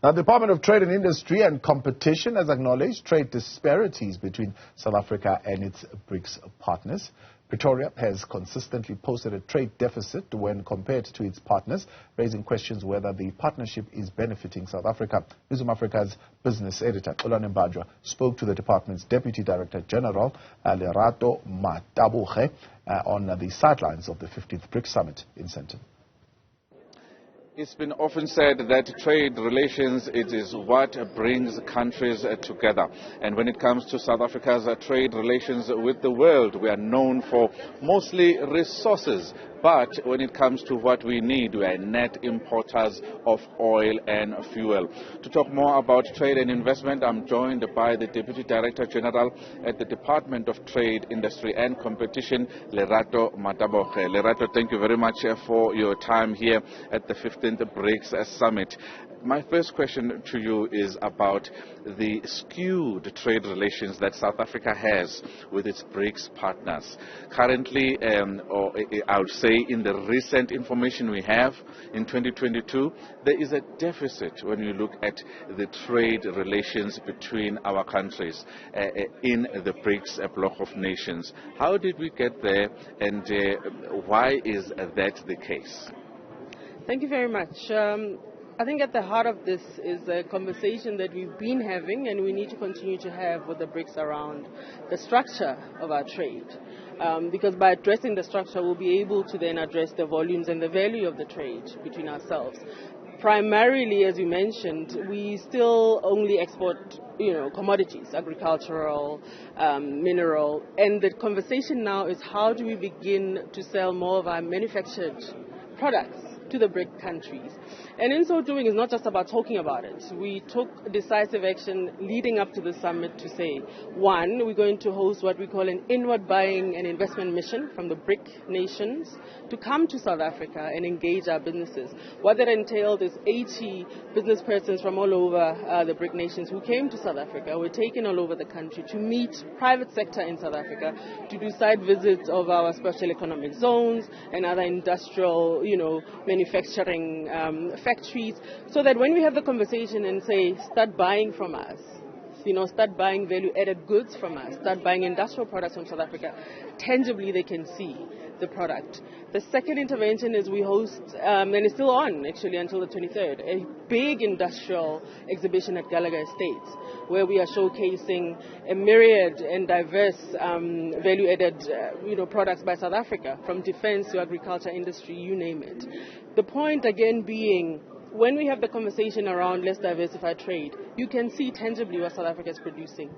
Now, the Department of Trade and Industry and Competition has acknowledged trade disparities between South Africa and its BRICS partners. Pretoria has consistently posted a trade deficit when compared to its partners, raising questions whether the partnership is benefiting South Africa. Newzroom Afrika's business editor, Xolani Mbanjwa, spoke to the department's Deputy Director General, Lerato Mataboge, on the sidelines of the 15th BRICS Summit in Sandton. It's been often said that trade relations, it is what brings countries together. And when it comes to South Africa's trade relations with the world, we are known for mostly resources. But when it comes to what we need, we are net importers of oil and fuel. To talk more about trade and investment, I'm joined by the Deputy Director General at the Department of Trade, Industry and Competition, Lerato Mataboge. Lerato, thank you very much for your time here at the 15th BRICS Summit. My first question to you is about the skewed trade relations that South Africa has with its BRICS partners. Currently, or I would say in the recent information we have in 2022, there is a deficit when you look at the trade relations between our countries in the BRICS bloc of nations. How did we get there, and why is that the case? Thank you very much. I think at the heart of this is a conversation that we've been having and we need to continue to have with the BRICS around the structure of our trade. Because by addressing the structure, we'll be able to then address the volumes and the value of the trade between ourselves. Primarily, as you mentioned, we still only export commodities, agricultural, mineral, and the conversation now is how do we begin to sell more of our manufactured products to the BRIC countries. And in so doing, it's not just about talking about it. We took decisive action leading up to the summit to say, one, we're going to host what we call an inward buying and investment mission from the BRIC nations to come to South Africa and engage our businesses. What that entailed is 80 business persons from all over the BRIC nations who came to South Africa, were taken all over the country to meet private sector in South Africa, to do site visits of our special economic zones and other industrial, manufacturing factories, so that when we have the conversation and say, start buying from us, start buying value-added goods from us, start buying industrial products from South Africa, tangibly they can see the product. The second intervention is we host, and it's still on actually until the 23rd, a big industrial exhibition at Gallagher Estates, where we are showcasing a myriad and diverse value-added products by South Africa, from defense to agriculture industry, you name it. The point again being, when we have the conversation around let's diversify trade, you can see tangibly what South Africa is producing.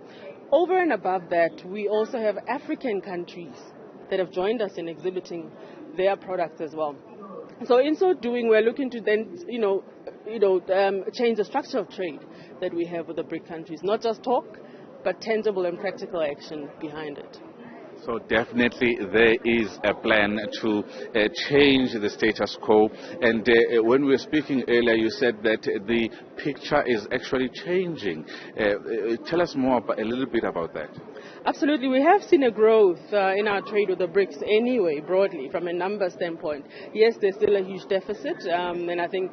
Over and above that, we also have African countries that have joined us in exhibiting their products as well. So in so doing, we're looking to then, change the structure of trade that we have with the BRIC countries. Not just talk, but tangible and practical action behind it. So definitely there is a plan to change the status quo. And when we were speaking earlier, you said that the picture is actually changing. Tell us more a little bit about that. Absolutely. We have seen a growth in our trade with the BRICS anyway, broadly, from a number standpoint. Yes, there's still a huge deficit, and I think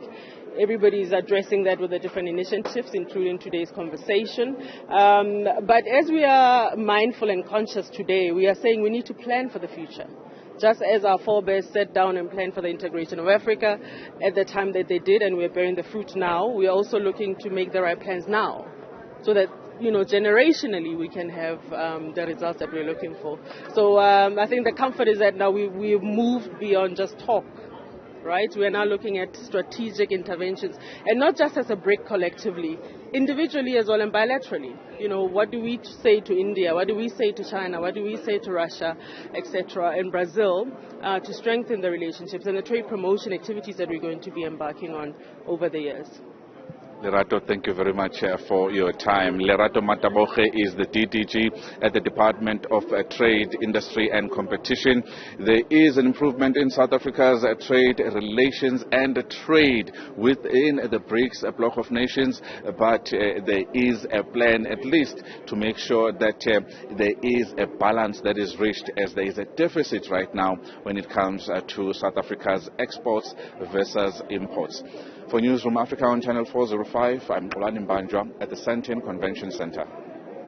everybody is addressing that with the different initiatives, including today's conversation. But as we are mindful and conscious today, we are saying we need to plan for the future. Just as our forebears sat down and planned for the integration of Africa at the time that they did, and we're bearing the fruit now, we are also looking to make the right plans now, so that generationally we can have the results that we're looking for. So I think the comfort is that now we've moved beyond just talk. Right? We are now looking at strategic interventions, and not just as a BRIC collectively, individually as well and bilaterally. What do we say to India? What do we say to China? What do we say to Russia, etc., and Brazil to strengthen the relationships and the trade promotion activities that we're going to be embarking on over the years? Lerato, thank you very much for your time. Lerato Mataboge is the DTIC at the Department of Trade, Industry and Competition. There is an improvement in South Africa's trade relations and trade within the BRICS bloc of nations, but there is a plan at least to make sure that there is a balance that is reached, as there is a deficit right now when it comes to South Africa's exports versus imports. For Newzroom Afrika on Channel 405, I'm Xolani Mbanjwa at the Sandton Convention Center.